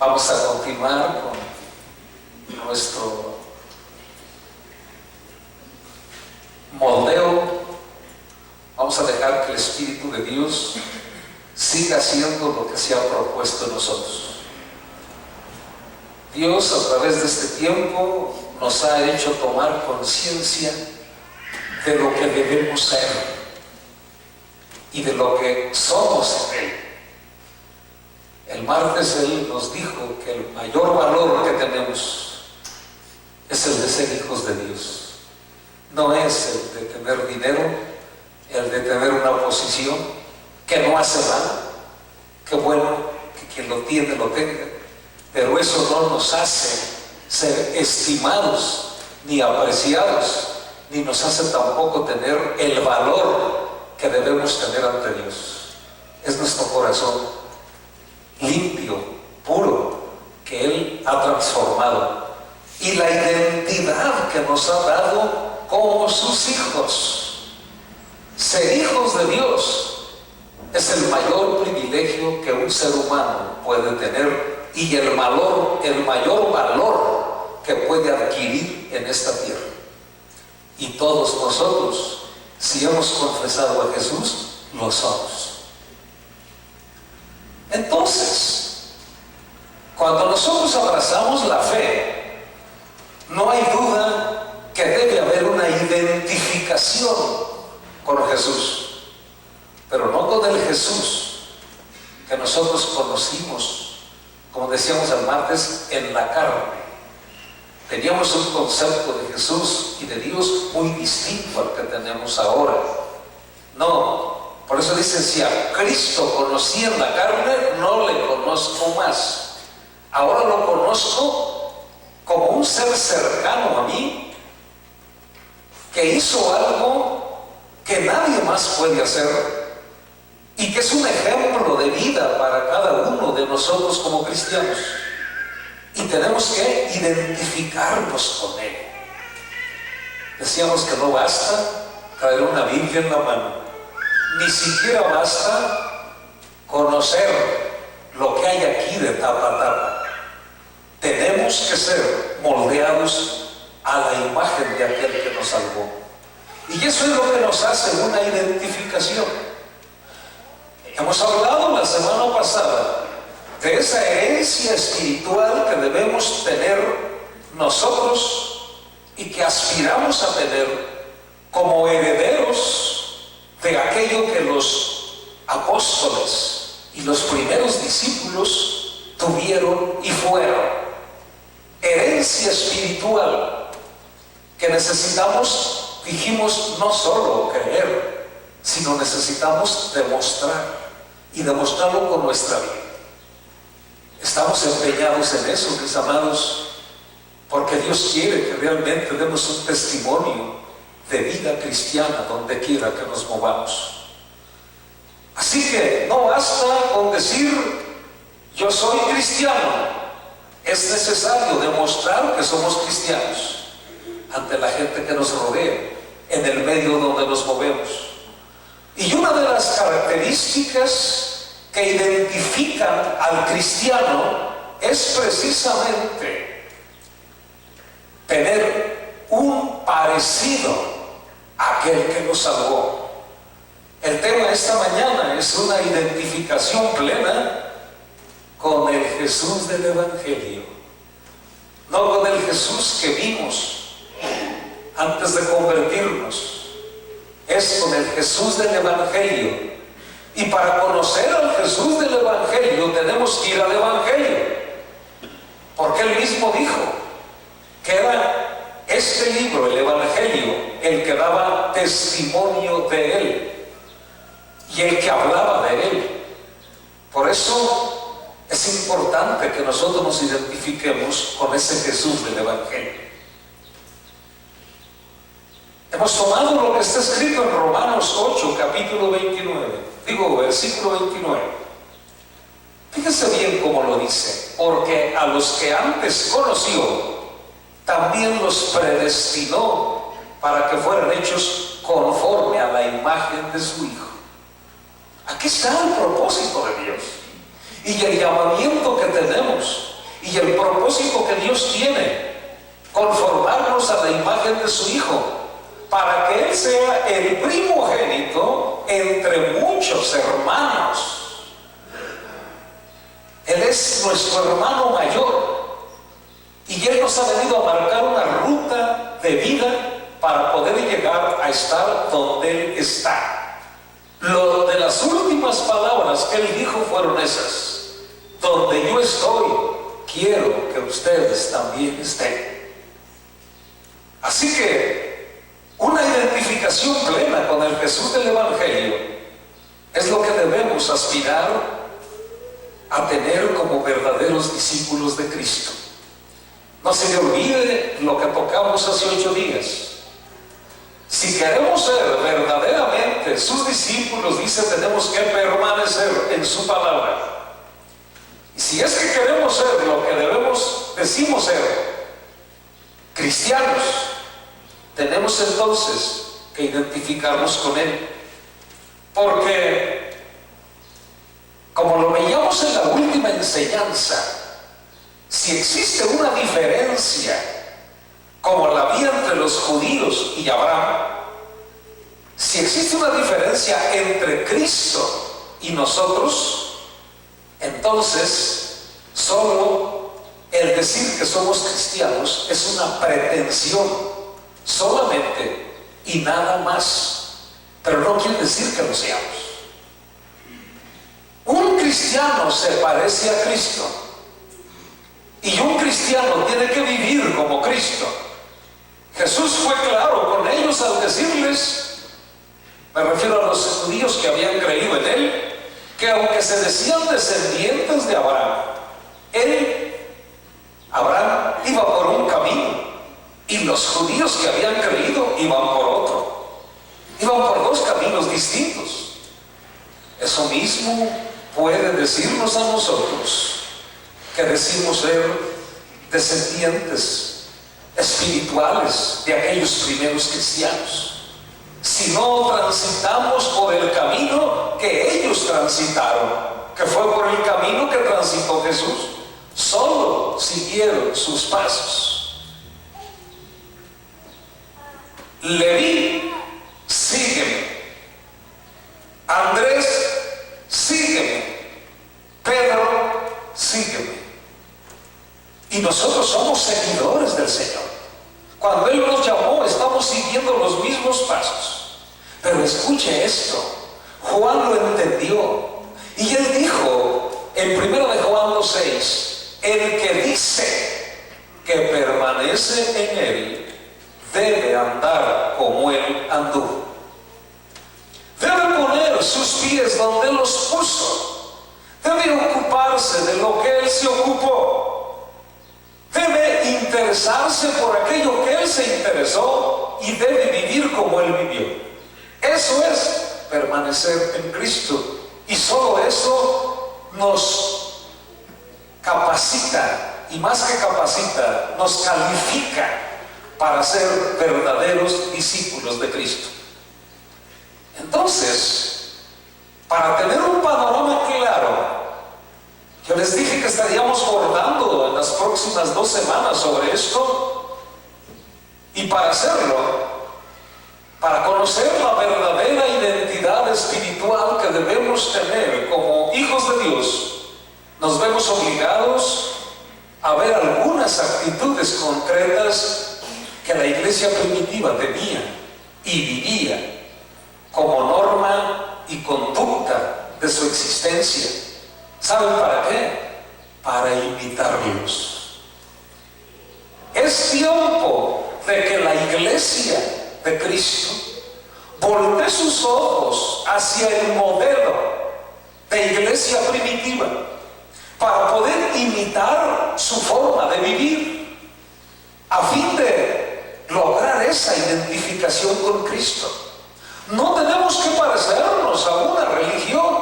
Vamos a continuar con nuestro moldeo. Vamos a dejar que el Espíritu de Dios siga haciendo lo que se ha propuesto en nosotros. Dios, a través de este tiempo, nos ha hecho tomar conciencia de lo que debemos ser y de lo que somos en Él. El martes Él nos dijo que el mayor valor que tenemos es el de ser hijos de Dios. No es el de tener dinero, el de tener una posición que no hace nada. Qué bueno que quien lo tiene lo tenga, pero eso no nos hace ser estimados ni apreciados, ni nos hace tampoco tener el valor que debemos tener ante Dios. Es nuestro corazón limpio, puro, que Él ha transformado, y la identidad que nos ha dado como sus hijos. Ser hijos de Dios es el mayor privilegio que un ser humano puede tener y el mayor valor que puede adquirir en esta tierra. Y todos nosotros, si hemos confesado a Jesús, lo somos. Entonces, cuando nosotros abrazamos la fe, no hay duda que debe haber una identificación con Jesús, pero no con el Jesús que nosotros conocimos, como decíamos el martes, en la carne. Teníamos un concepto de Jesús y de Dios muy distinto al que tenemos ahora. No, por eso dicen, si a Cristo conocí en la carne, no le conozco más. Ahora lo conozco como un ser cercano a mí, que hizo algo que nadie más puede hacer y que es un ejemplo de vida para cada uno de nosotros como cristianos. Y tenemos que identificarnos con Él. Decíamos que no basta traer una Biblia en la mano, ni siquiera basta conocer lo que hay aquí de tapa a tapa. Tenemos que ser moldeados a la imagen de aquel que nos salvó. Y eso es lo que nos hace una identificación. Hemos hablado la semana pasada de esa herencia espiritual que debemos tener nosotros y que aspiramos a tener como herederos de aquello que los apóstoles y los primeros discípulos tuvieron y fueron. Herencia espiritual que necesitamos, dijimos, no solo creer, sino necesitamos demostrar, y demostrarlo con nuestra vida. Estamos empeñados en eso, mis amados, porque Dios quiere que realmente demos un testimonio de vida cristiana donde quiera que nos movamos. Así que no basta con decir yo soy cristiano, es necesario demostrar que somos cristianos ante la gente que nos rodea, en el medio donde nos movemos. Y una de las características que identifican al cristiano es precisamente tener un parecido a aquel que nos salvó. El tema de esta mañana es una identificación plena con el Jesús del Evangelio, no con el Jesús que vimos antes de convertirnos. Es con el Jesús del Evangelio. Y para conocer al Jesús del Evangelio tenemos que ir al Evangelio, porque Él mismo dijo que era este libro, el Evangelio, el que daba testimonio de Él y el que hablaba de Él. Por eso es importante que nosotros nos identifiquemos con ese Jesús del Evangelio. Hemos tomado lo que está escrito en Romanos 8, capítulo 29. Versículo 29. Fíjense bien cómo lo dice. Porque a los que antes conoció, también los predestinó para que fueran hechos conforme a la imagen de su Hijo. Aquí está el propósito de Dios y el llamamiento que tenemos y el propósito que Dios tiene, conformarnos a la imagen de su Hijo, para que Él sea el primogénito entre muchos hermanos. Él es nuestro hermano mayor y Él nos ha venido a marcar una ruta de vida para poder llegar a estar donde Él está. Lo de las últimas palabras que Él dijo fueron esas: donde yo estoy, quiero que ustedes también estén. Así que una identificación plena con el Jesús del Evangelio es lo que debemos aspirar a tener como verdaderos discípulos de Cristo. No se le olvide lo que tocamos hace 8 días. Si queremos ser verdaderamente sus discípulos, dice, tenemos que permanecer en su palabra. Y si es que queremos ser lo que decimos ser, cristianos, tenemos entonces que identificarnos con Él. Porque, como lo veíamos en la última enseñanza, si existe una diferencia como la había entre los judíos y Abraham, si existe una diferencia entre Cristo y nosotros, entonces solo el decir que somos cristianos es una pretensión solamente y nada más, pero no quiere decir que lo seamos. Un cristiano se parece a Cristo y un cristiano tiene que vivir como Cristo. Jesús fue claro con ellos al decirles, me refiero a los judíos que habían creído en Él, que aunque se decían descendientes de Abraham, Abraham iba por un camino y los judíos que habían creído iban por otro. Iban por 2 caminos distintos. Eso mismo puede decirnos a nosotros que decimos ser descendientes espirituales de aquellos primeros cristianos, si no transitamos por el camino que ellos transitaron, que fue por el camino que transitó Jesús. Solo siguieron sus pasos. Leví, sígueme. Andrés, sígueme. Pedro, sígueme. Y nosotros somos seguidores del Señor. Cuando Él nos llamó, estamos siguiendo los mismos pasos. Pero escuche esto, Juan lo entendió y él dijo en 1 de Juan 2:6, el que dice que permanece en Él debe andar como Él anduvo. Debe poner sus pies donde Él los puso. Debe ocuparse de lo que Él se ocupó. Debe interesarse por aquello que Él se interesó y debe vivir como Él vivió. Eso es permanecer en Cristo, y solo eso nos capacita, y más que capacita, nos califica para ser verdaderos discípulos de Cristo. Entonces, para tener un panorama claro, yo les dije que estaríamos abordando en las próximas 2 semanas sobre esto, y para hacerlo, para conocer la verdadera identidad espiritual que debemos tener como hijos de Dios, nos vemos obligados a ver algunas actitudes concretas que la iglesia primitiva tenía y vivía como norma y conducta de su existencia. ¿Saben para qué? Para imitarlos. Es tiempo de que la iglesia de Cristo voltee sus ojos hacia el modelo de iglesia primitiva para poder imitar su forma de vivir, a fin de lograr esa identificación con Cristo. No tenemos que parecernos a una religión,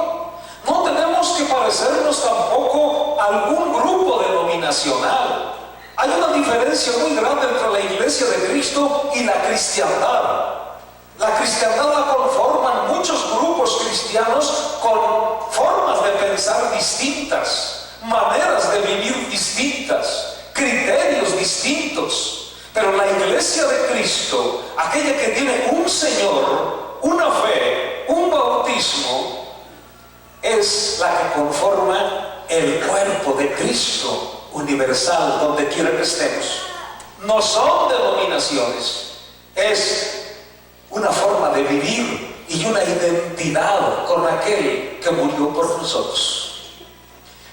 no tenemos que parecernos tampoco a algún grupo denominacional. Hay una diferencia muy grande entre la iglesia de Cristo y la cristiandad. La cristiandad la conforman muchos grupos cristianos con formas de pensar distintas, maneras de vivir distintas, Pero la iglesia de Cristo, aquella que tiene un Señor, una fe, un bautismo, es la que conforma el cuerpo de Cristo universal, donde quiera que estemos. No son denominaciones, es una forma de vivir y una identidad con aquel que murió por nosotros.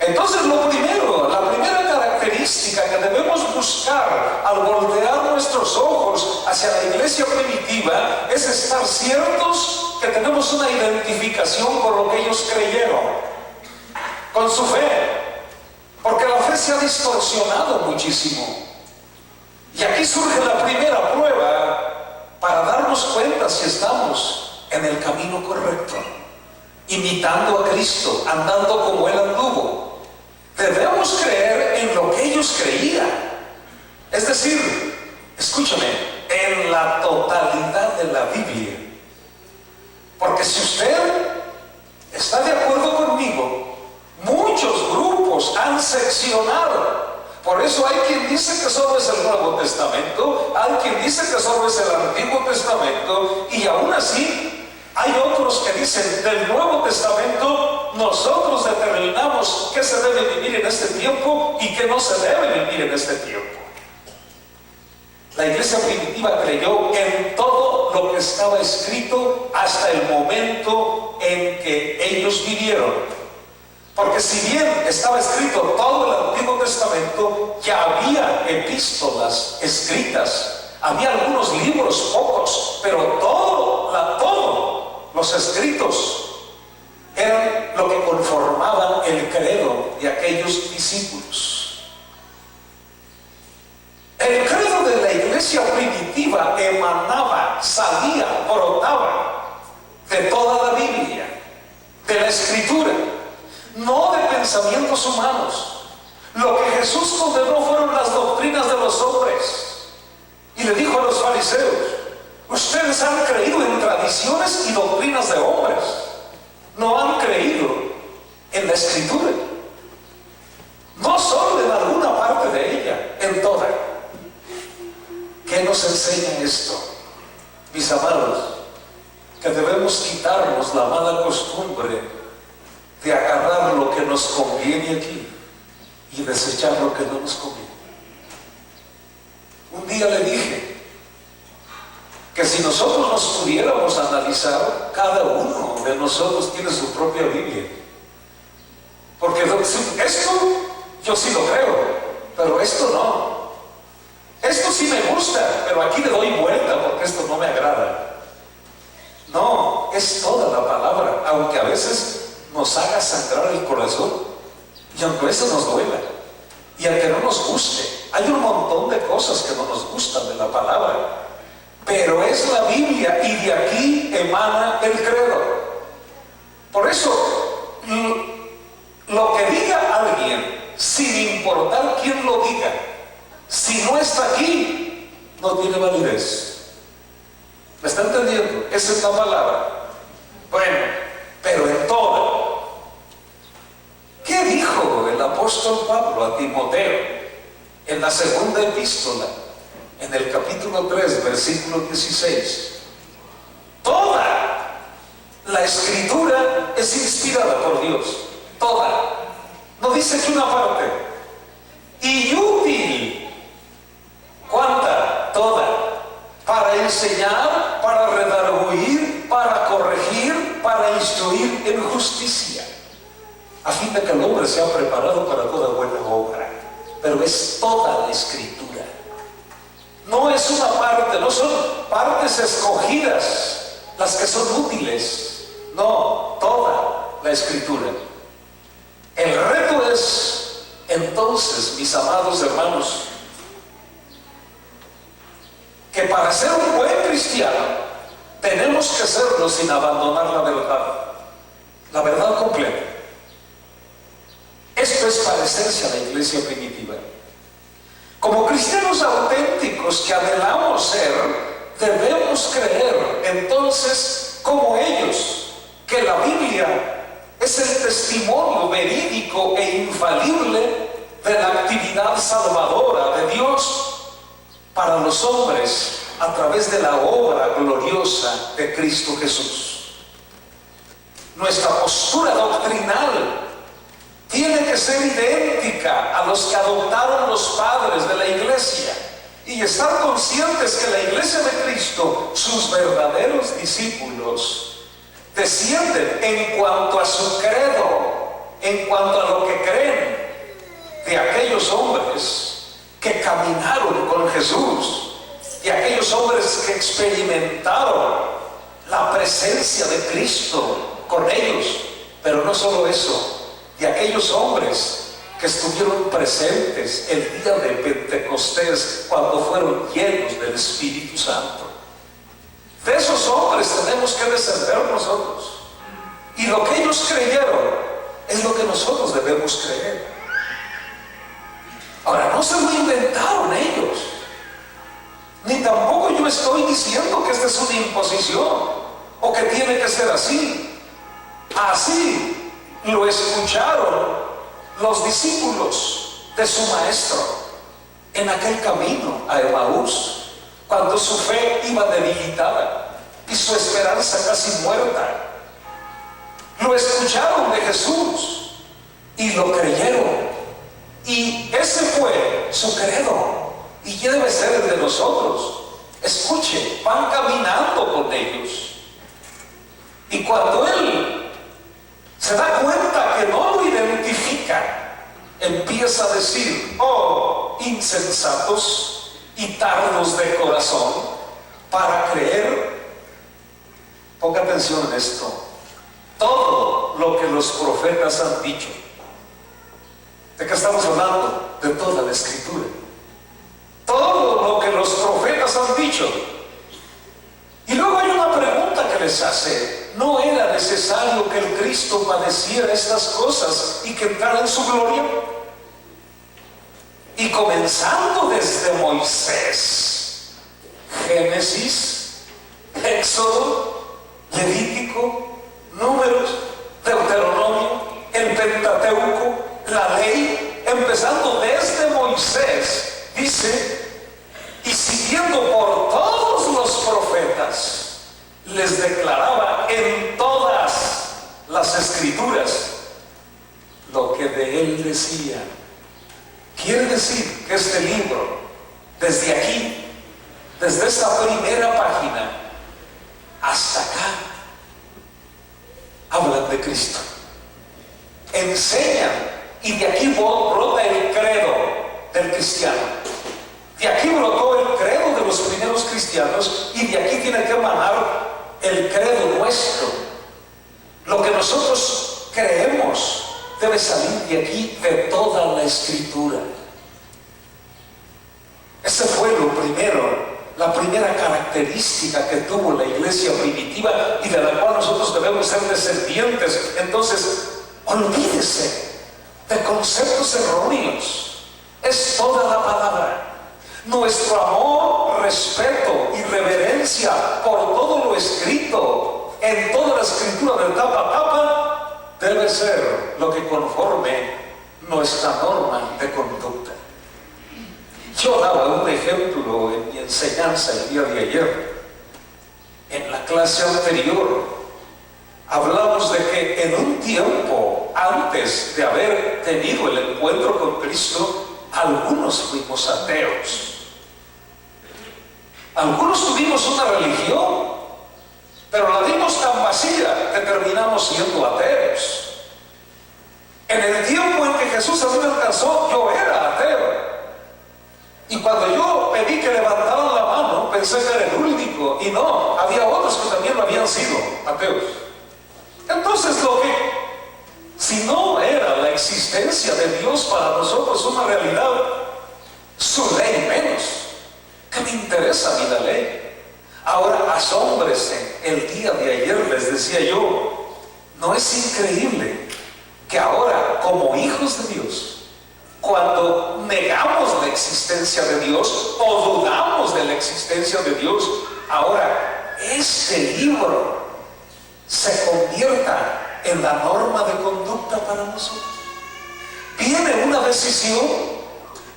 Entonces la primera característica que debemos buscar al voltear nuestros ojos hacia la iglesia primitiva es estar ciertos que tenemos una identificación con lo que ellos creyeron, con su fe, porque la fe se ha distorsionado muchísimo. Y aquí surge la primera prueba para darnos cuenta si estamos en el camino correcto, imitando a Cristo, andando como Él anduvo. Debemos creer en lo que ellos creían, es decir, escúchame, en la totalidad de la Biblia. Porque si usted está de acuerdo conmigo, muchos grupos han seccionado. Por eso hay quien dice que solo es el Nuevo Testamento, hay quien dice que solo es el Antiguo Testamento, y aún así hay otros que dicen del Nuevo Testamento nosotros determinamos qué se debe vivir en este tiempo y qué no se debe vivir en este tiempo. La iglesia primitiva creyó en todo lo que estaba escrito hasta el momento en que ellos vivieron. Porque si bien estaba escrito todo el Antiguo Testamento, ya había epístolas escritas. Había algunos libros, pocos, pero todos los escritos eran lo que conformaban el credo de aquellos discípulos. El credo de la iglesia primitiva emanaba, salía, brotaba de toda la Biblia, de la Escritura, no de pensamientos humanos. Lo que Jesús condenó fueron las doctrinas de los hombres. Y le dijo a los fariseos: ustedes han creído en tradiciones y doctrinas de hombres, no han creído en la Escritura, no solo en alguna parte de ella, en toda. ¿Qué nos enseña esto, mis amados? Que debemos quitarnos la mala costumbre de agarrar lo que nos conviene aquí y desechar lo que no nos conviene. Un día le dije que si nosotros nos pudiéramos analizar, cada uno de nosotros tiene su propia Biblia. Porque esto yo sí lo creo, pero esto no. Esto sí me gusta, pero aquí le doy vuelta porque esto no me agrada. No, es toda la palabra, aunque a veces nos haga sangrar el corazón, y aunque eso nos duela, y aunque no nos guste. Hay un montón de cosas que no nos gustan de la palabra, pero es la Biblia y de aquí emana el credo. Por eso, lo que diga alguien, sin importar quién lo diga, si no está aquí, no tiene validez. ¿Me está entendiendo? Esa es la palabra. Bueno, pero en todo, ¿qué dijo el apóstol Pablo a Timoteo en la segunda epístola, en el capítulo 3, versículo 16? Toda la Escritura es inspirada por Dios, toda. No dice que una parte. Y útil. ¿Cuánta? Toda. Para enseñar, para redarguir, para corregir, para instruir en justicia, a fin de que el hombre sea preparado para toda buena obra. Pero es toda la Escritura. No es una parte, no son partes escogidas las que son útiles. No, toda la Escritura. El reto es, entonces, mis amados hermanos, que para ser un buen cristiano tenemos que serlo sin abandonar la verdad completa. Esto es parecerse a la iglesia primitiva. Como cristianos auténticos que anhelamos ser, debemos creer entonces como ellos, que la Biblia es el testimonio verídico e infalible de la actividad salvadora de Dios para los hombres a través de la obra gloriosa de Cristo Jesús. Nuestra postura doctrinal tiene que ser idéntica a los que adoptaron los padres de la iglesia y estar conscientes que la iglesia de Cristo, sus verdaderos discípulos, descienden en cuanto a su credo, en cuanto a lo que creen, de aquellos hombres que caminaron con Jesús, de aquellos hombres que experimentaron la presencia de Cristo con ellos. Pero no solo eso, de aquellos hombres que estuvieron presentes el día de Pentecostés cuando fueron llenos del Espíritu Santo. De esos hombres tenemos que descender nosotros, y lo que ellos creyeron es lo que nosotros debemos creer. Ahora, no se lo inventaron ellos, ni tampoco yo estoy diciendo que esta es una imposición o que tiene que ser así. Así lo escucharon los discípulos de su maestro en aquel camino a Emaús, cuando su fe iba debilitada y su esperanza casi muerta. Lo escucharon de Jesús y lo creyeron, y ese fue su credo, y ya debe ser el de nosotros. Escuche, van caminando con ellos, y cuando él se da cuenta que no lo identifica, empieza a decir: oh, insensatos y tardos de corazón para creer. Ponga atención en esto. Todo lo que los profetas han dicho. ¿De qué estamos hablando? De toda la Escritura. Todo lo que los profetas han dicho. Y luego hay una pregunta que les hace: ¿no era necesario que el Cristo padeciera estas cosas y que entrara en su gloria? Y comenzando desde Moisés, Génesis, Éxodo, Levítico, Números, Deuteronomio, el Pentateuco, la ley, empezando desde Moisés, dice: y siguiendo por todos los profetas, les declaraba en todas las Escrituras lo que de él decía. Quiere decir que este libro, desde aquí, desde esta primera página hasta acá, hablan de Cristo, enseñan, y de aquí brota el credo del cristiano. De aquí brotó el credo de los primeros cristianos, y de aquí tiene que emanar el credo nuestro. Lo que nosotros creemos debe salir de aquí, de toda la Escritura. Ese fue lo primero, la primera característica que tuvo la iglesia primitiva, y de la cual nosotros debemos ser descendientes. Entonces, olvídese de conceptos erróneos. Es toda la palabra. Nuestro amor, respeto y reverencia por todo lo escrito en toda la Escritura, de tapa a tapa, debe ser lo que conforme nuestra norma de conducta. Yo daba un ejemplo en mi enseñanza el día de ayer. En la clase anterior hablamos de que en un tiempo antes de haber tenido el encuentro con Cristo, algunos fuimos ateos. Algunos tuvimos una religión, pero la dimos tan vacía que terminamos siendo ateos. En el tiempo en que Jesús a mí me alcanzó, yo era ateo. Y cuando yo pedí que levantaran la mano, pensé que era el único, y no, había otros que también lo habían sido, ateos. Entonces, si no era la existencia de Dios para nosotros una realidad, su ley menos. ¿Qué me interesa a mí la ley? Ahora, asómbrese, el día de ayer les decía yo, ¿no es increíble que ahora, como hijos de Dios, cuando negamos la existencia de Dios o dudamos de la existencia de Dios, ahora este libro se convierta en la norma de conducta para nosotros? Viene una decisión,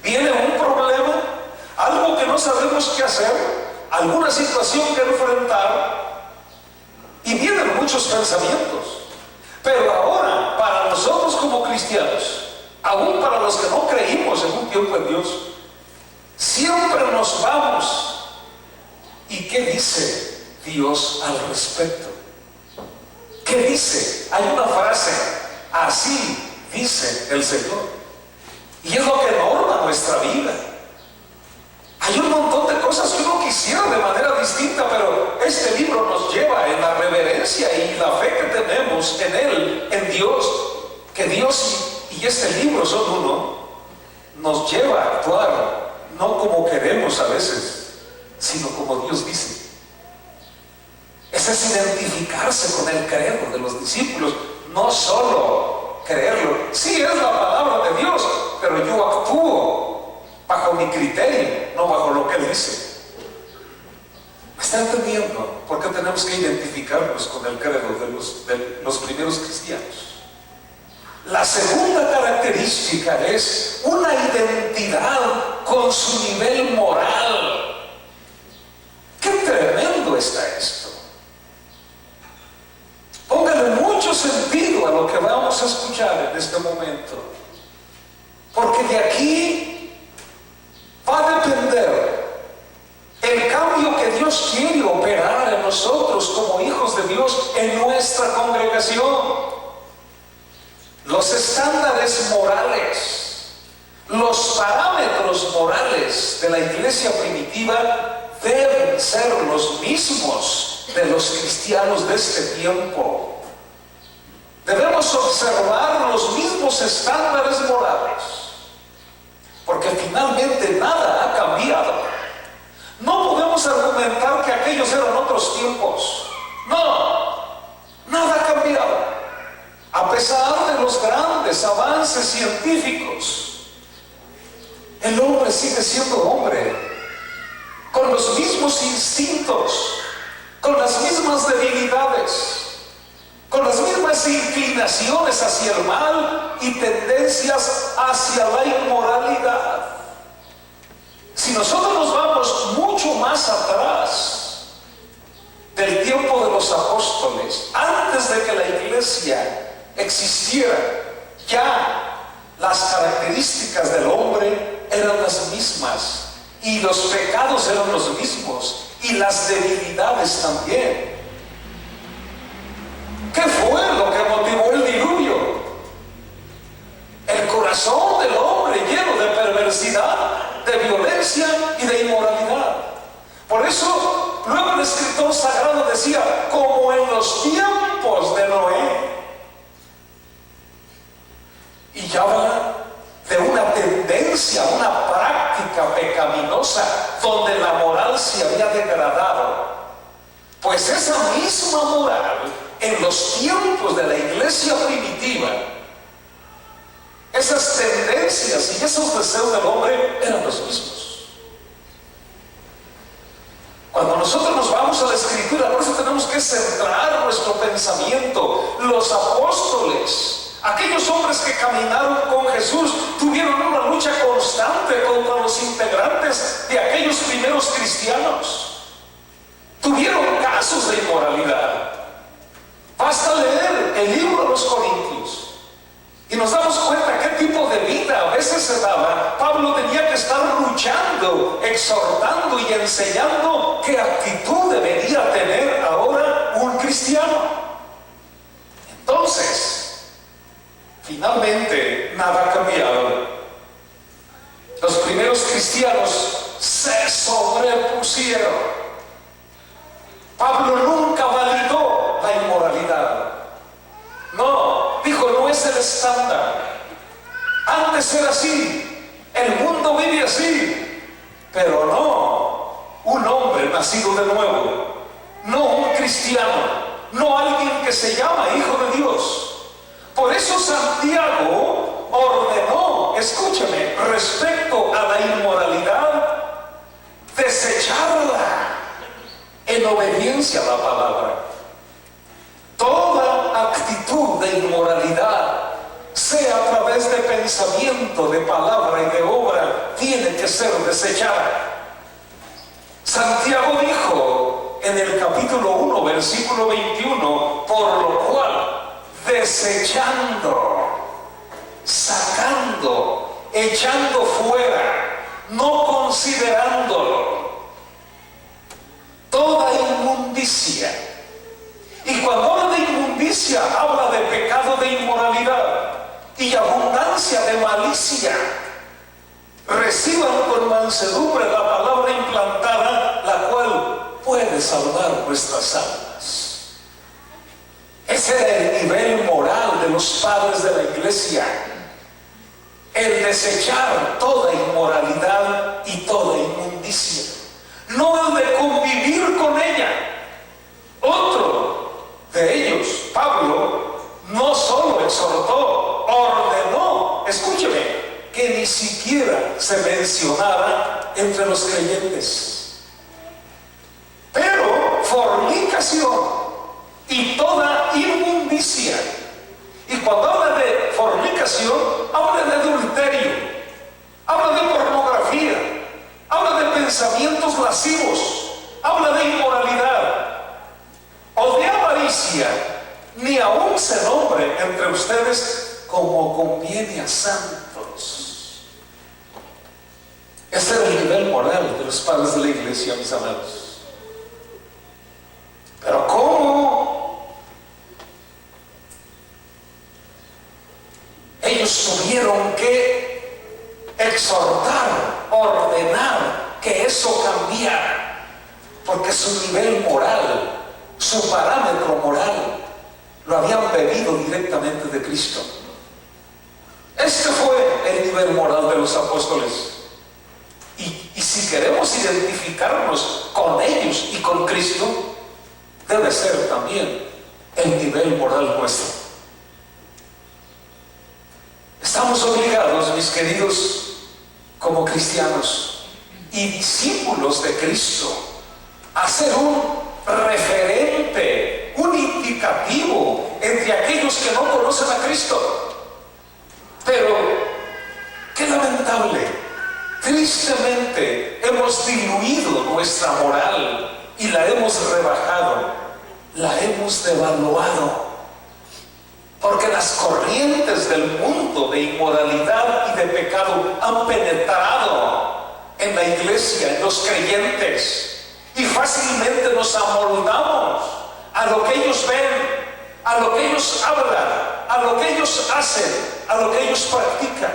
viene un problema, algo que no sabemos qué hacer, alguna situación que enfrentar, y vienen muchos pensamientos. Pero ahora, para nosotros como cristianos, aún para los que no creímos en un tiempo en Dios, siempre nos vamos. ¿Y qué dice Dios al respecto? ¿Qué dice? Hay una frase: así dice el Señor. Y es lo que norma nuestra vida. Hay un montón de cosas que uno quisiera de manera distinta, pero este libro nos lleva en la reverencia y la fe que tenemos en Él, en Dios, que Dios y este libro son uno, nos lleva a actuar no como queremos a veces, sino como Dios dice. Ese es identificarse con el credo de los discípulos, no solo creerlo. Sí, es la palabra de Dios, pero yo actúo bajo mi criterio, no bajo lo que Él dice. ¿Me está entendiendo por qué tenemos que identificarnos con el credo de los primeros cristianos? La segunda característica es una identidad con su nivel moral. ¡Qué tremendo está esto! Póngale mucho sentido a lo que vamos a escuchar en este momento, porque de aquí va a depender el cambio que Dios quiere operar en nosotros como hijos de Dios en nuestra congregación. Los estándares morales, los parámetros morales de la iglesia primitiva deben ser los mismos de los cristianos de este tiempo. Debemos observar los mismos estándares morales, porque finalmente nada ha cambiado. No podemos argumentar que aquellos eran otros tiempos. No, nada ha cambiado. A pesar de los grandes avances científicos, el hombre sigue siendo hombre, con los mismos instintos, con las mismas debilidades, con las mismas inclinaciones hacia el mal y tendencias hacia la inmoralidad. Si nosotros nos vamos mucho más atrás del tiempo de los apóstoles, antes de que la iglesia existiera, ya las características del hombre eran las mismas, y los pecados eran los mismos, y las debilidades también. ¿Qué fue lo que motivó el diluvio? El corazón del hombre lleno de perversidad, de violencia y de inmoralidad. Por eso, luego el escritor sagrado decía, como en los tiempos de Noé. Y ya habla de una tendencia, una práctica pecaminosa donde la moral se había degradado. Pues esa misma moral en los tiempos de la iglesia primitiva, esas tendencias y esos deseos del hombre eran los mismos. Cuando nosotros nos vamos a la escritura, por eso tenemos que centrar nuestro pensamiento. Los apóstoles, aquellos hombres que caminaron con Jesús, tuvieron una lucha constante contra los integrantes de aquellos primeros cristianos. Tuvieron casos de inmoralidad. Basta leer el libro de los Corintios y nos damos cuenta qué tipo de vida a veces se daba. Pablo tenía que estar luchando, exhortando y enseñando qué actitud debería tener ahora un cristiano. Entonces, finalmente, nada ha cambiado. Los primeros cristianos se sobrepusieron. Pablo nunca validó la inmoralidad. No, dijo, no es el estándar. Antes era así, el mundo vive así, pero no un hombre nacido de nuevo, no un cristiano, no alguien que se llama hijo de Dios. Por eso Santiago ordenó, escúcheme, respecto a la inmoralidad, desecharla en obediencia a la palabra. Toda actitud de inmoralidad, sea a través de pensamiento, de palabra y de obra, tiene que ser desechada. Santiago dijo en el capítulo 1, versículo 21, por lo cual, desechando, sacando, echando fuera, no considerándolo, toda inmundicia. Y cuando habla de inmundicia, habla de pecado de inmoralidad y abundancia de malicia. Reciban con mansedumbre la palabra implantada, la cual puede salvar nuestras almas. Ese era el nivel moral de los padres de la iglesia: el desechar toda inmoralidad y toda inmundicia, no el de convivir con ella. Otro de ellos, Pablo, no solo exhortó, ordenó, escúcheme, que ni siquiera se mencionara entre los creyentes. Pero fornicación y toda inmundicia. Y cuando habla de fornicación, habla de adulterio, habla de pornografía, habla de pensamientos lascivos, habla de inmoralidad o de avaricia. Ni aún se nombre entre ustedes como conviene a santos. Ese era el nivel moral de los padres de la iglesia, mis amados. Pero ¿cómo? Ellos tuvieron que exhortar, ordenar que eso cambiara, porque su nivel moral, su parámetro moral, lo habían bebido directamente de Cristo. Este fue el nivel moral de los apóstoles. Y si queremos identificarnos con ellos y con Cristo, debe ser también el nivel moral nuestro. Estamos obligados, mis queridos, como cristianos y discípulos de Cristo, a ser un referente, un indicativo entre aquellos que no conocen a Cristo. Pero qué lamentable, tristemente hemos diluido nuestra moral y la hemos rebajado, la hemos devaluado, porque las corrientes del mundo de inmoralidad y de pecado han penetrado en la iglesia, en los creyentes, y fácilmente nos amoldamos a lo que ellos ven, a lo que ellos hablan, a lo que ellos hacen, a lo que ellos practican.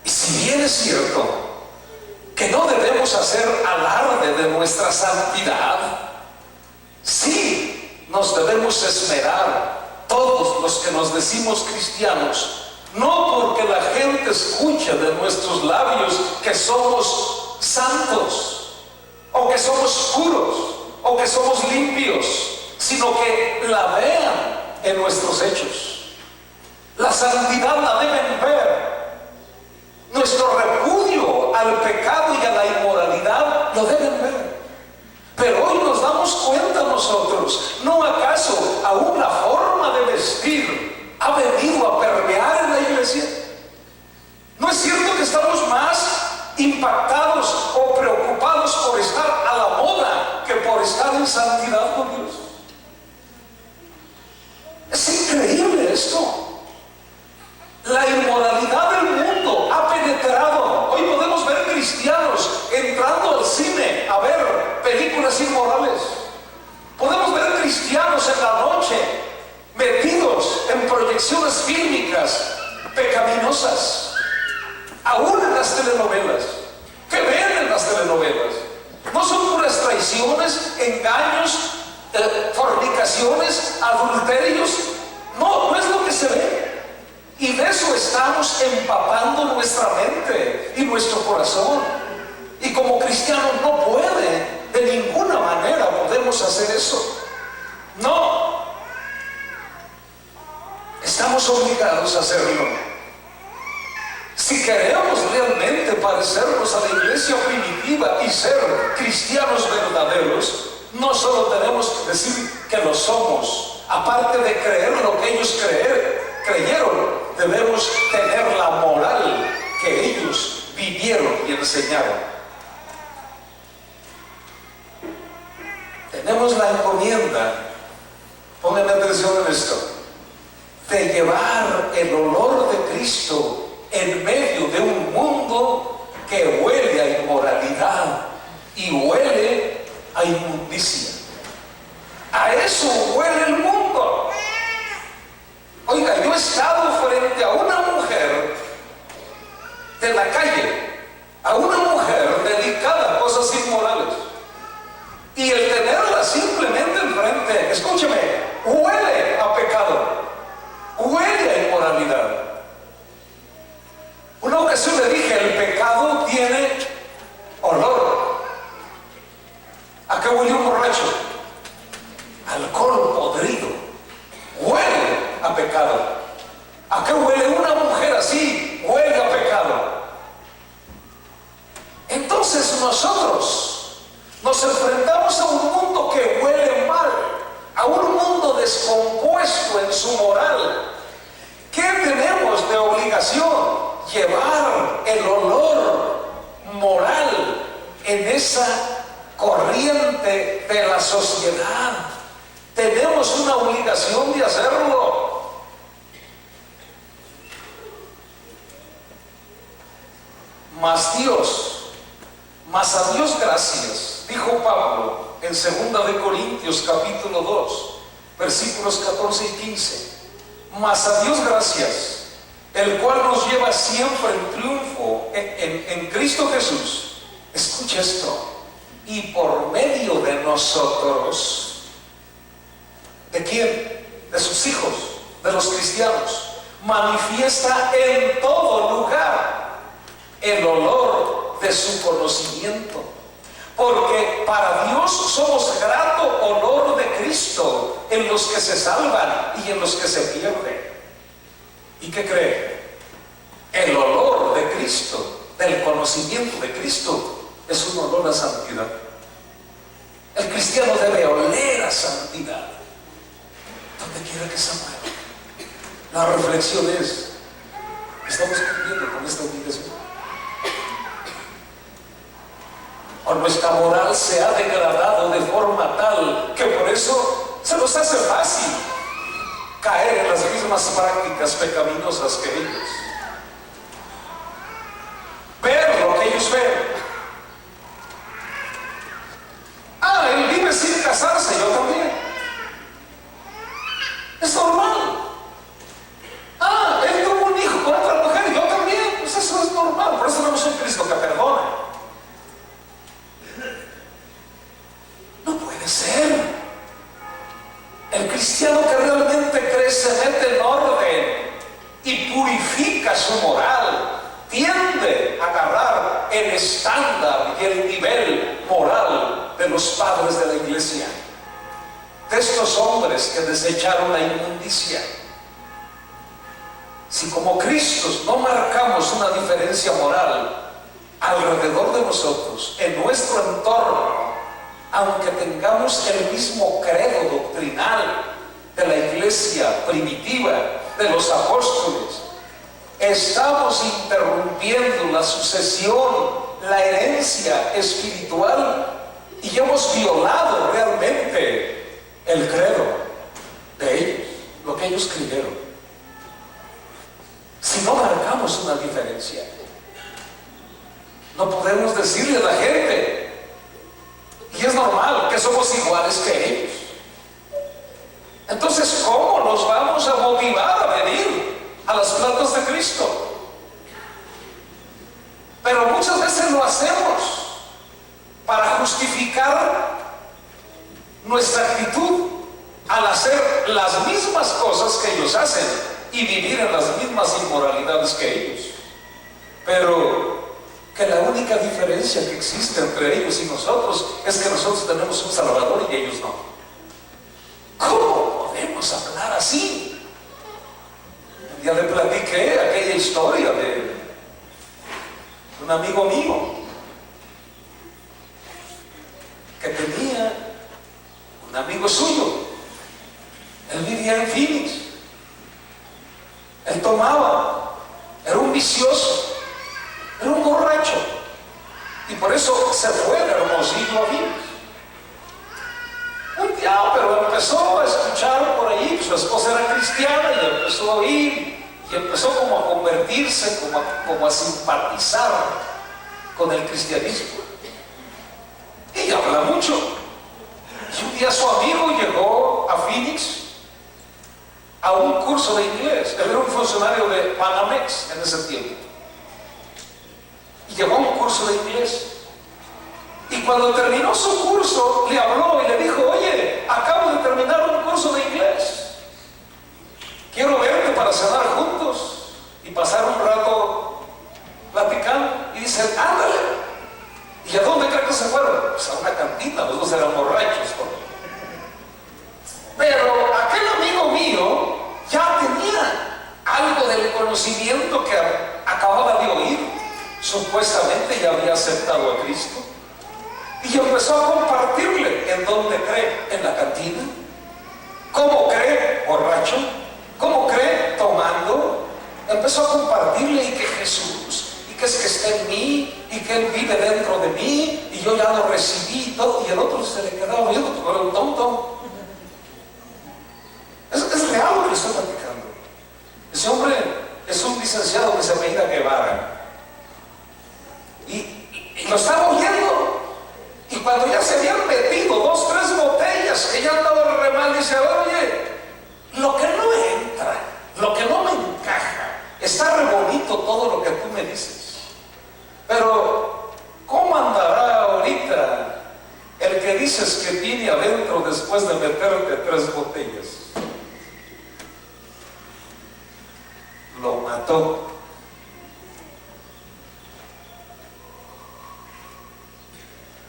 Y si bien es cierto que no debemos hacer alarde de nuestra santidad, sí nos debemos esmerar, todos los que nos decimos cristianos, no porque la gente escuche de nuestros labios que somos santos, o que somos puros, o que somos limpios, sino que la vean en nuestros hechos. La santidad la deben ver. Nuestro repudio al pecado y a la inmoralidad lo deben ver. Pero hoy nos damos cuenta nosotros, ¿no acaso aún la forma de vestir ha venido a permear en la iglesia? ¿No es cierto que estamos más impactados o preocupados por estar a la moda que por estar en santidad con Dios? Es increíble esto. La inmoralidad del mundo ha penetrado. Hoy podemos ver cristianos entrando al cine a ver películas inmorales. Podemos ver cristianos en la noche metidos en proyecciones fílmicas pecaminosas. Aún en las telenovelas. ¿Qué ven en las telenovelas? No son puras traiciones, engaños, fornicaciones, adulterios. No, no es lo que se ve. Y de eso estamos empapando nuestra mente y nuestro corazón. Y como cristianos no puede, de ninguna manera podemos hacer eso. No. Estamos obligados a hacerlo. Si queremos realmente parecernos a la iglesia primitiva y ser cristianos verdaderos, no solo tenemos que decir que lo somos, aparte de creer lo que ellos creyeron, debemos tener la moral que ellos vivieron y enseñaron. tenemos la encomienda, pongan atención en esto, de llevar el olor de Cristo en medio de un mundo que huele a inmoralidad y huele a inmundicia. A eso huele el mundo. Oiga, yo he estado frente a una mujer de la calle, a una mujer dedicada a cosas inmorales, y el tenerla simplemente enfrente, escúcheme, huele a pecado, huele a inmoralidad. Una ocasión le dije, el pecado tiene olor. ¿A qué huele un borracho? Alcohol podrido. Huele a pecado. ¿A qué huele una mujer así? Huele a pecado. Entonces nosotros nos enfrentamos a un mundo que huele mal, a un mundo descompuesto en su moral. ¿Qué tenemos de obligación? Llevar el olor moral en esa corriente de la sociedad. Tenemos una obligación de hacerlo. Mas a Dios gracias, dijo Pablo en 2 de Corintios capítulo 2, versículos 14 y 15. Mas a Dios gracias, el cual nos lleva siempre en triunfo en Cristo Jesús. Escucha esto. Y por medio de nosotros, ¿de quién? De sus hijos, de los cristianos, manifiesta en todo lugar el olor de su conocimiento. Porque para Dios somos grato olor de Cristo en los que se salvan y en los que se pierden. ¿Y qué cree? El olor de Cristo, del conocimiento de Cristo, es un olor a santidad. El cristiano debe oler a santidad donde quiera que se mueva. La reflexión es: ¿estamos cumpliendo con esta obligación? ¿O nuestra moral se ha degradado de forma tal que por eso se nos hace fácil caer en las mismas prácticas pecaminosas que ellos? Ver lo que ellos ven. Ah, él vive sin casarse, yo también. Es normal. Ah, él tuvo un hijo con otra mujer, yo también. Pues eso es normal. Por eso tenemos un Cristo que perdona. No puede ser. El cristiano que realmente crece, mete en orden y purifica su moral, tiende a agarrar el estándar y el nivel moral de los padres de la iglesia, de estos hombres que desecharon la inmundicia. Si como Cristos no marcamos una diferencia moral alrededor de nosotros, en nuestro entorno, aunque tengamos el mismo credo doctrinal de la iglesia primitiva, de los apóstoles, estamos interrumpiendo la sucesión, la herencia espiritual, y hemos violado realmente el credo de ellos, lo que ellos creyeron. Si no marcamos una diferencia, no podemos decirle a la gente, y es normal, que somos iguales que ellos. Entonces, ¿cómo los vamos a motivar a venir a las plantas de Cristo? Pero muchas veces lo hacemos para justificar nuestra actitud al hacer las mismas cosas que ellos hacen y vivir en las mismas inmoralidades que ellos. Pero que la única diferencia que existe entre ellos y nosotros es que nosotros tenemos un Salvador y ellos no. ¿Cómo podemos hablar así? Ya le platiqué aquella historia de un amigo mío que tenía un amigo suyo. Él vivía en Phoenix. Él tomaba, era un vicioso, era un borracho, y por eso se fue de Hermosillo a Phoenix. ya, pero empezó a escuchar por ahí, pues su esposa era cristiana y empezó a oír, y empezó como a convertirse, como a simpatizar con el cristianismo. Y habla mucho. Y un día su amigo llegó a Phoenix a un curso de inglés. Él era un funcionario de Panamex en ese tiempo. Y llegó a un curso de inglés. Y cuando terminó su curso, le habló y le dijo: oye, acabo de terminar un curso de inglés. Quiero verte para cenar juntos y pasar un rato platicando. Y dice: ándale. ¿Y a dónde creen que se fueron? Pues a una cantina, los dos eran borrachos, ¿no? Pero aquel amigo mío ya tenía algo del conocimiento que acababa de oír. Supuestamente ya había aceptado a Cristo. Y empezó a compartirle. ¿En dónde cree? En la cantina. ¿Cómo cree? Borracho. ¿Cómo cree? Tomando. Empezó a compartirle, y que Jesús, y que es que está en mí, y que Él vive dentro de mí, y yo ya lo recibí y todo. Y el otro se le quedaba viendo, pero un tonto. Es real lo que estoy platicando. Ese hombre es un licenciado que se apellida Guevara. Y lo estaba oyendo. Y cuando ya se habían metido 2, 3 botellas, que ya andaba re mal, dice: oye, lo que no entra, lo que no me encaja, está re bonito todo lo que tú me dices, pero ¿cómo andará ahorita el que dices que tiene adentro después de meterte 3 botellas? Lo mató.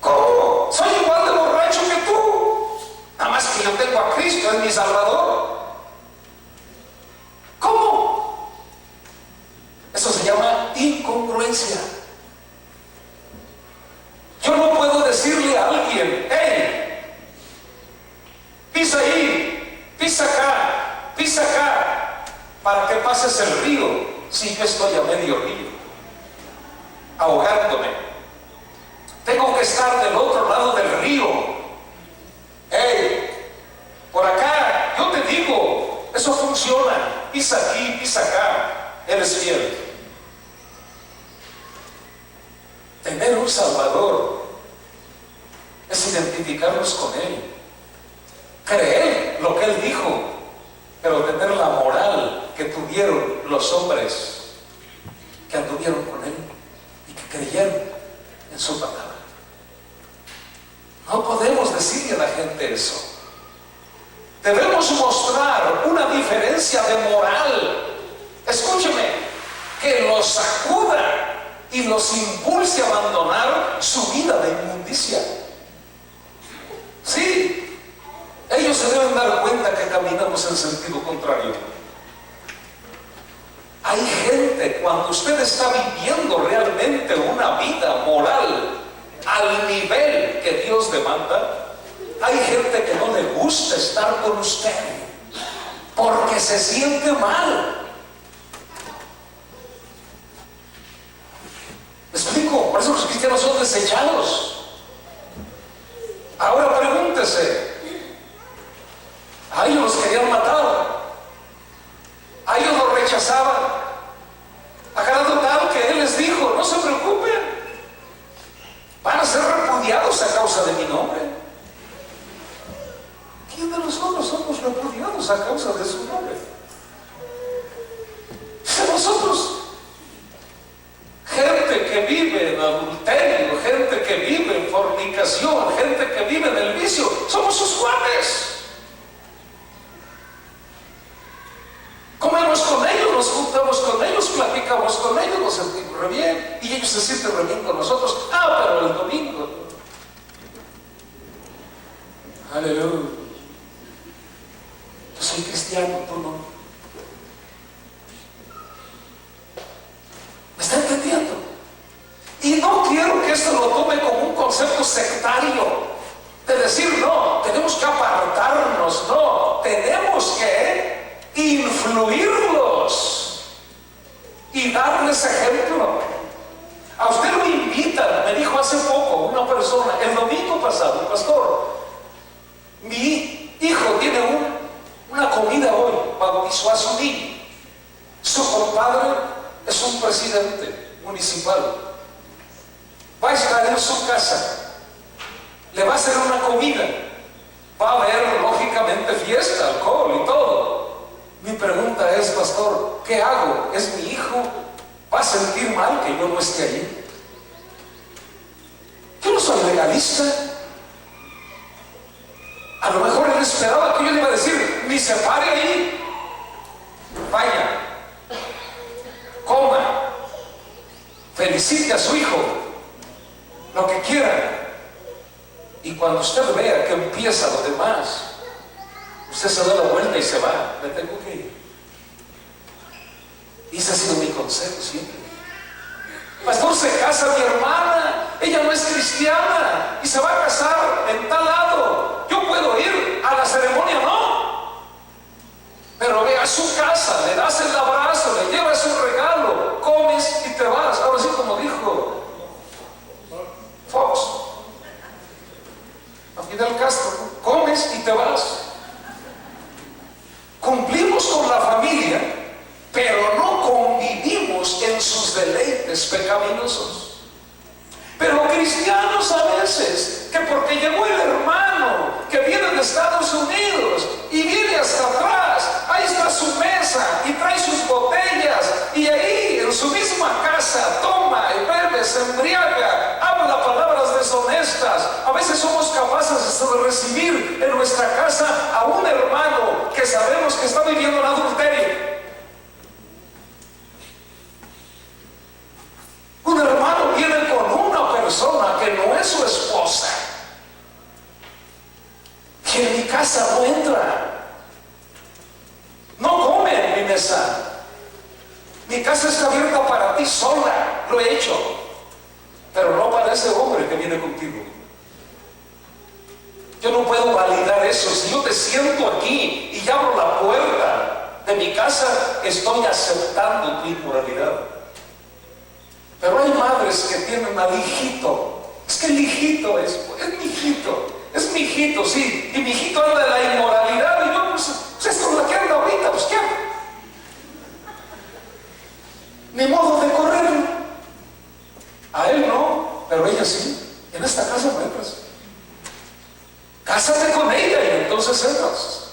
¿Cómo? Soy igual de borracho que tú, nada más que yo tengo a Cristo, es mi Salvador. ¿Cómo? Eso se llama incongruencia. Yo no puedo decirle a alguien: hey, pisa ahí, pisa acá, para que pases el río, si yo estoy a medio río, ahogándome. Tengo que estar del otro lado del río. Hey, por acá, yo te digo, eso funciona. Pisa aquí, pisa acá, eres fiel. Tener un Salvador es identificarnos con Él, creer lo que Él dijo, pero tener la moral que tuvieron los hombres que anduvieron con Él y que creyeron en su palabra. No podemos decirle a la gente eso. Debemos mostrar una diferencia de moral, escúcheme, que los sacuda y los impulse a abandonar su vida de inmundicia. Sí, ellos se deben dar cuenta que caminamos en sentido contrario. Hay gente, cuando usted está viviendo realmente una vida moral al nivel que Dios demanda, hay gente que no le gusta estar con usted porque se siente mal. ¿Me explico? Por eso los cristianos son desechados. Ahora pregúntese: a ellos los querían matar, a ellos los rechazaban, a grado tal que Él les dijo: no se preocupen, van a ser repudiados a causa de mi nombre. ¿Quién de nosotros somos repudiados a causa de su nombre? De nosotros. Gente que vive en adulterio, gente que vive en fornicación, gente que vive en el vicio, somos sus cuates. Comemos con ellos, nos juntamos con ellos, platicamos con ellos, nos sentimos re bien, y ellos se sienten re bien con nosotros. Pero el domingo, aleluya, yo soy cristiano, tú no. ¿Me está entendiendo? Y no quiero que esto lo tome como un concepto sectario, de decir: no, tenemos que apartarnos. No, tenemos que influirlos y darles ejemplo. A usted lo invitan. Me dijo hace poco una persona, el domingo pasado: pastor, vi hijo tiene una comida hoy, bautizó a su niño. Su compadre es un presidente municipal. Va a estar en su casa, le va a hacer una comida, va a haber lógicamente fiesta, alcohol y todo. Mi pregunta es, pastor, ¿qué hago? ¿Es mi hijo? ¿Va a sentir mal que yo no esté allí? Yo no soy legalista. A lo mejor él esperaba que yo le iba a decir, ni se pare ahí, vaya, coma, felicite a su hijo, lo que quiera. Y cuando usted vea que empieza lo demás, usted se da la vuelta y se va. Me tengo que ir. Y ese ha sido mi consejo siempre. Pastor, se casa mi hermana, ella no es cristiana y se va a casar en tal lado. Yo puedo ir a la ceremonia, no. Pero ve a su casa, le das el abrazo, le llevas un regalo, comes y te vas. Ahora sí, como dijo Fox, a Fidel Castro, comes y te vas. Cumplimos con la familia, pero no convivimos en sus deleites pecaminosos. Pero cristianos a veces, que porque llegó el hermano que viene de Estados Unidos y viene hasta atrás, ahí está su mesa y trae sus botellas, y ahí en su misma casa toma y bebe, se embriaga, habla palabras deshonestas. A veces somos capaces de recibir en nuestra casa a un hermano que sabemos que está viviendo en adulterio. Un hermano viene con una persona que no es su esposa, que en mi casa no entra, no come en mi mesa. Mi casa está abierta para ti sola, lo he hecho, pero no para ese hombre que viene contigo. Yo no puedo validar eso. Si yo te siento aquí y abro la puerta de mi casa, estoy aceptando tu inmoralidad. Pero hay madres que tienen al hijito. Es que el hijito es mi hijito, sí. Y mi hijito anda de la inmoralidad. Y yo, pues esto es la que anda ahorita, pues ¿qué? Ni modo de correrlo. A él no, pero ella sí. En esta casa no entras. Cásate con ella y entonces entras.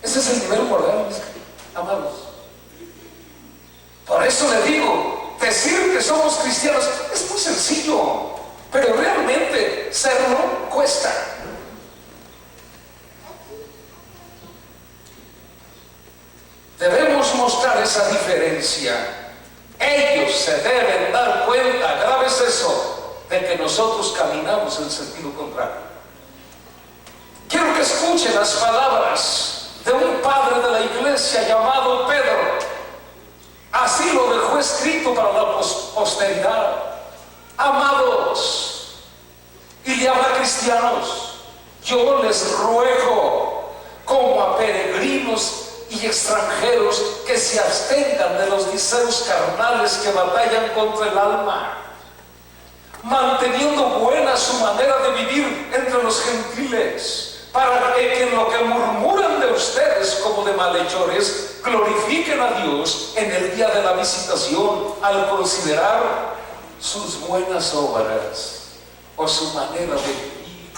Ese es el nivel moral, mis amados. Por eso le digo, decir que somos cristianos es muy sencillo, pero realmente serlo cuesta. Debemos mostrar esa diferencia. Ellos se deben dar cuenta, grave es eso, de que nosotros caminamos en sentido contrario. Quiero que escuchen las palabras de un padre de la iglesia llamado Pedro. Así lo dejó escrito para la posteridad. Amados, y le habla a cristianos, yo les ruego como a peregrinos y extranjeros que se abstengan de los deseos carnales que batallan contra el alma, manteniendo buena su manera de vivir entre los gentiles, para que en lo que murmuran de ustedes como de malhechores, glorifiquen a Dios en el día de la visitación, al considerar sus buenas obras o su manera de vivir.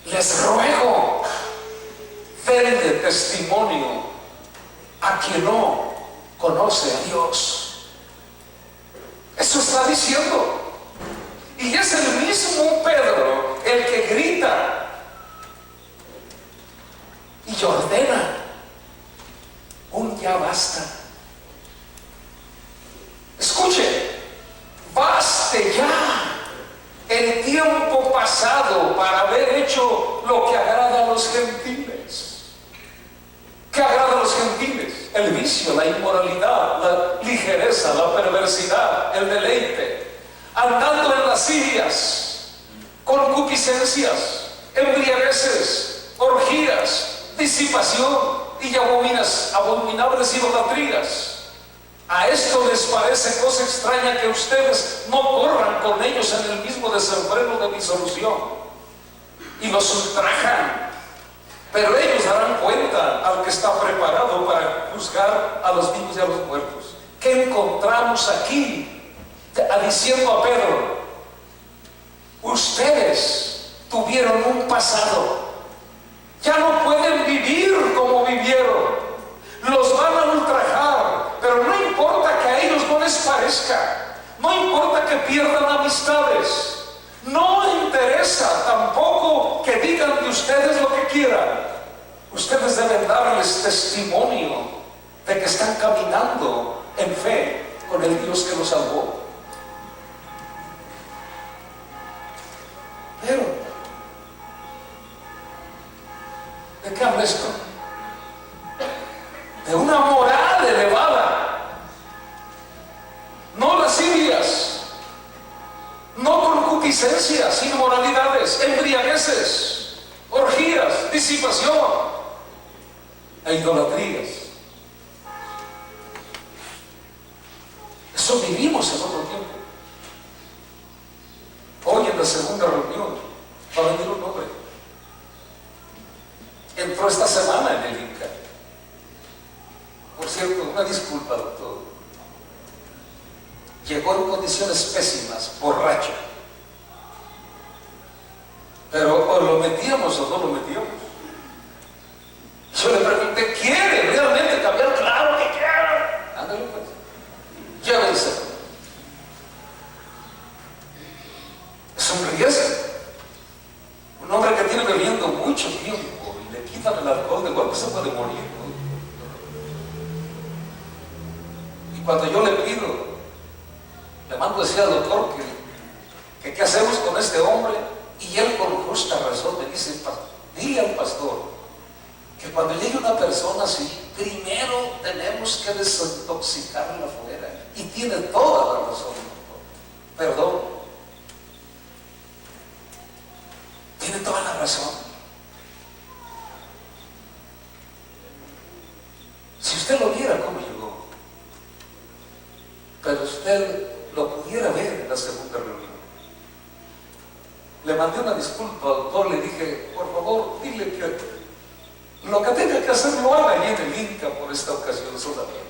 Les ruego, denle testimonio a quien no conoce a Dios. Eso está diciendo. Y es el mismo Pedro el que grita y ordena un ya basta. Escuche, baste ya el tiempo pasado para haber hecho lo que agrada a los gentiles. ¿Qué agrada a los gentiles? El vicio, la inmoralidad, la ligereza, la perversidad, el deleite, andando en lascivias, concupiscencias, embriagueces, orgías, disipación y abominables idolatrías. A esto les parece cosa extraña que ustedes no corran con ellos en el mismo desenfreno de mi solución y los ultrajan. Pero ellos darán cuenta al que está preparado para juzgar a los vivos y a los muertos. ¿Qué encontramos aquí? Diciendo a Pedro, ustedes tuvieron un pasado, ya no pueden vivir como vivieron, los van a ultrajar, pero no importa que a ellos no les parezca, no importa que pierdan amistades, no interesa tampoco que digan de ustedes lo que quieran. Ustedes deben darles testimonio de que están caminando en fe con el Dios que los salvó. Pero, ¿de qué habla esto? De una moral elevada, no lascivias, no concupiscencias, inmoralidades, embriagueces, orgías, disipación e idolatrías. Eso vivimos en otro tiempo. Hoy en la segunda reunión va a venir un hombre. Entró esta semana en el Inca. Por cierto, una disculpa, doctor. Llegó en condiciones pésimas, borracho. Pero o lo metíamos o no lo metíamos. Yo le pregunté, ¿quiere realmente cambiar? Claro que quiero. Ándale pues. Llévense. Es un riesgo. Un hombre que tiene bebiendo mucho tiempo y le quitan el alcohol, de golpe se puede morir, ¿no? Y cuando yo le pido, le mando decir al doctor que qué hacemos con este hombre, y él con justa razón me dice, dile al pastor que cuando llegue una persona así, primero tenemos que desintoxicarla afuera. Y tiene toda la razón, doctor. Perdón. Tiene toda la razón. Si usted lo viera cómo llegó, pero usted lo pudiera ver en la segunda reunión. Le mandé una disculpa al doctor, le dije, por favor, dile que lo que tenga que hacer lo haga allí en el Inca por esta ocasión solamente.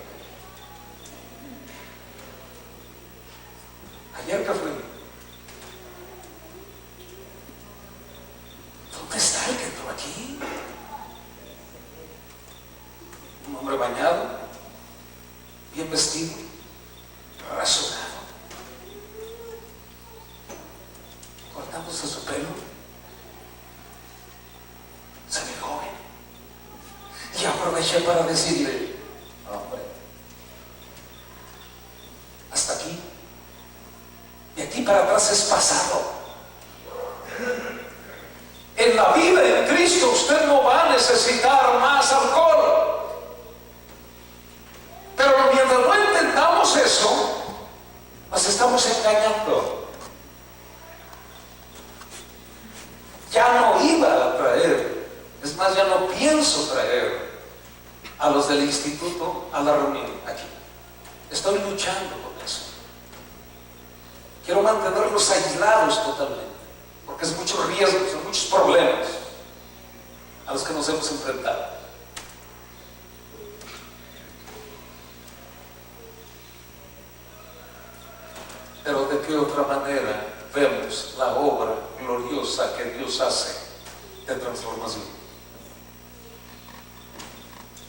Ayer que fue, ¿dónde está el que entró aquí? Un hombre bañado, bien vestido, rasurado, cortándose su pelo, se ve joven. Y aproveché para decirle, hombre, hasta aquí, de aquí para atrás es pasado. En la vida en Cristo usted no va a necesitar más alcohol. Pero mientras no entendamos eso, nos estamos engañando. Ya no iba a traer, es más, ya no pienso traer a los del instituto a la reunión aquí. Estoy luchando con eso. Quiero mantenerlos aislados totalmente, porque es muchos riesgos, son muchos problemas a los que nos hemos enfrentado. Pero de qué otra manera vemos la obra gloriosa que Dios hace de transformación.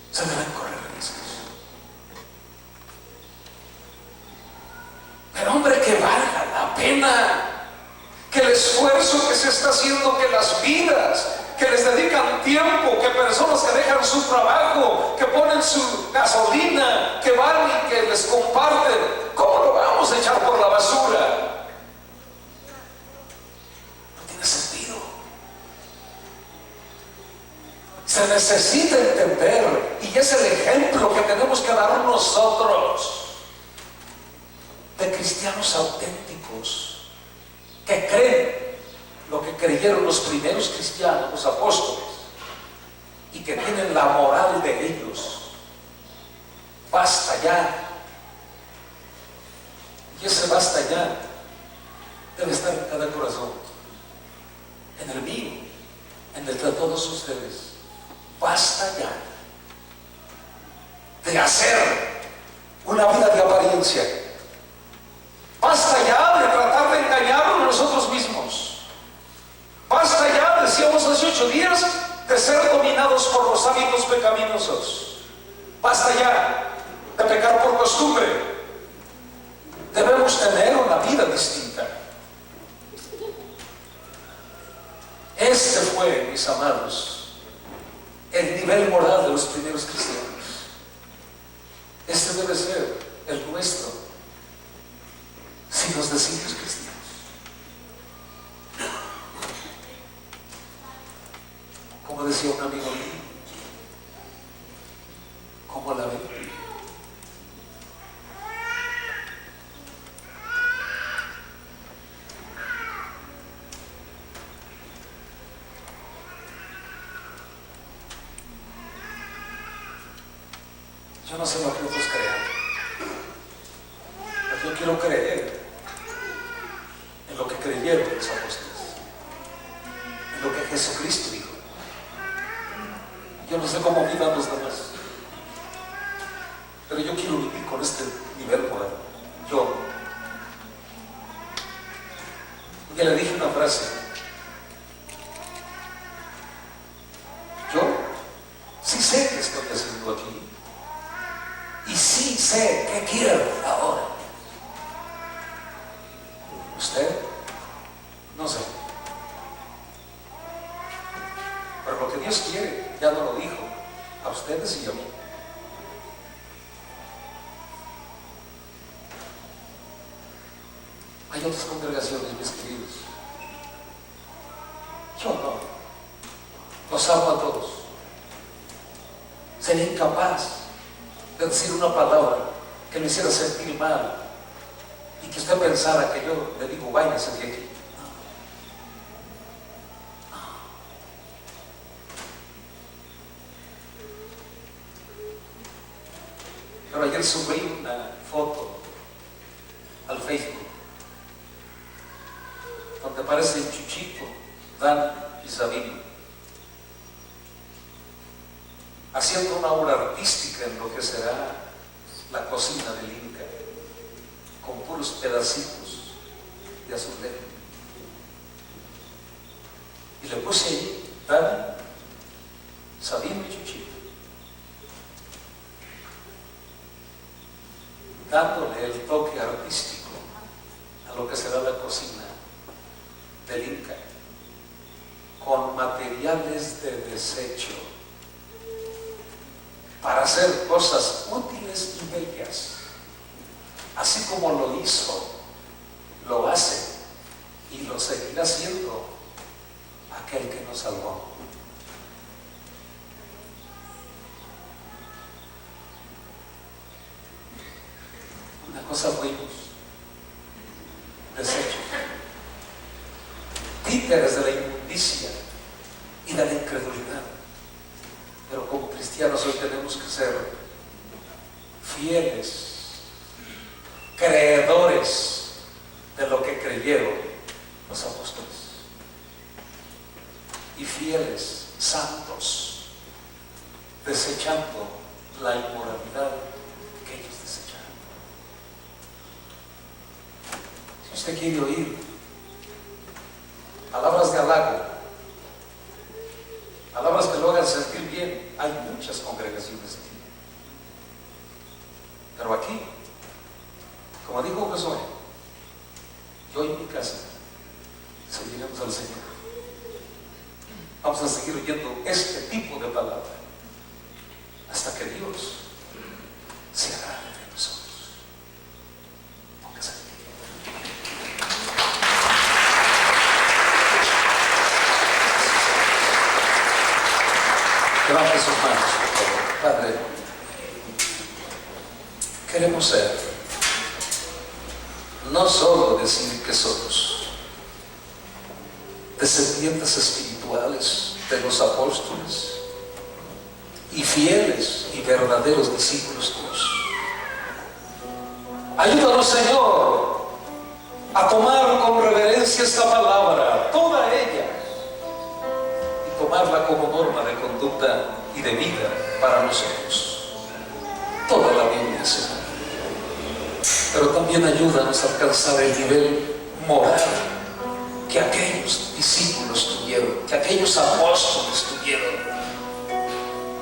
Se deben correr riesgos. Pero hombre, que valga la pena, que el esfuerzo que se está haciendo, que las vidas que les dedican tiempo, que personas que dejan su trabajo, que ponen su gasolina, que van y que les comparten, ¿cómo lo vamos a echar por la basura? No tiene sentido. Se necesita entender, y es el ejemplo que tenemos que dar nosotros, de cristianos auténticos que creen lo que creyeron los primeros cristianos, los apóstoles, y que tienen la moral de ellos. Basta ya de hacer una vida de apariencia. Basta ya de tratar de engañarnos nosotros mismos. Basta ya, decíamos hace 8 días, de ser dominados por los hábitos pecaminosos. Basta ya de pecar por costumbre. Debemos tener una vida distinta. Este fue, mis amados, el nivel moral de los primeros cristianos. Este debe ser el nuestro si nos decimos cristianos. Como decía un amigo mío, ¿cómo la ven? Yo no sé lo que otros crean, pero yo quiero creer en lo que creyeron los apóstoles, en lo que Jesucristo dijo. Yo no sé cómo vivan los demás, pero yo quiero vivir con este nivel moral. Yo le dije una frase: yo sí sé qué estoy haciendo aquí y sí sé qué quiero ahora. Usted no sé, pero lo que Dios quiere ya no lo dijo a ustedes y a mí. Hay otras congregaciones, mis queridos. Yo no. Los amo a todos. Sería incapaz de decir una palabra que me hiciera sentir mal y que usted pensara que yo le digo váyase de aquí. Pero ayer subí una foto al Facebook donde aparecen Chuchito, Dan y Sabino haciendo una obra artística en lo que será la cocina del Inca, con puros pedacitos de azulejo. Y le puse ahí Dan, Sabino y Chuchito, dándole el toque artístico a lo que será la cocina del Inca, con materiales de desecho para hacer cosas útiles y bellas, así como lo hizo, lo hace y lo seguirá haciendo aquel que nos salvó. Una cosa fuimos: desechos, títeres de la inmundicia y de la incredulidad. Pero como cristianos hoy tenemos que ser fieles, creedores de lo que creyeron los apóstoles, y fieles, santos, desechando la inmoralidad que ellos desecharon. Si usted quiere oír palabras de halago, palabras que lo hagan sentir bien, hay muchas congregaciones aquí. Pero aquí, como dijo Josué, yo y mi casa seguiremos al Señor. Vamos a seguir oyendo este tipo de palabra hasta que Dios se agrade de nosotros. Póngase de pie. Levante sus manos, por favor. Padre, queremos ser, no solo decir que somos descendientes espirituales de los apóstoles y fieles y verdaderos discípulos tuyos. Ayúdanos, Señor, a tomar con reverencia esta palabra, toda ella, y tomarla como norma de conducta y de vida para nosotros. toda la Biblia, Señor. Pero también ayúdanos a alcanzar el nivel moral que aquellos discípulos tuvieron, que aquellos apóstoles tuvieron,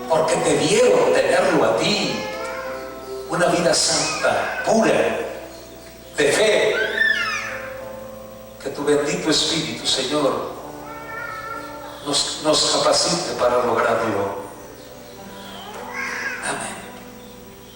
porque te dieron tenerlo a ti, una vida santa, pura, de fe. Que tu bendito Espíritu, Señor, nos capacite para lograrlo. Amén.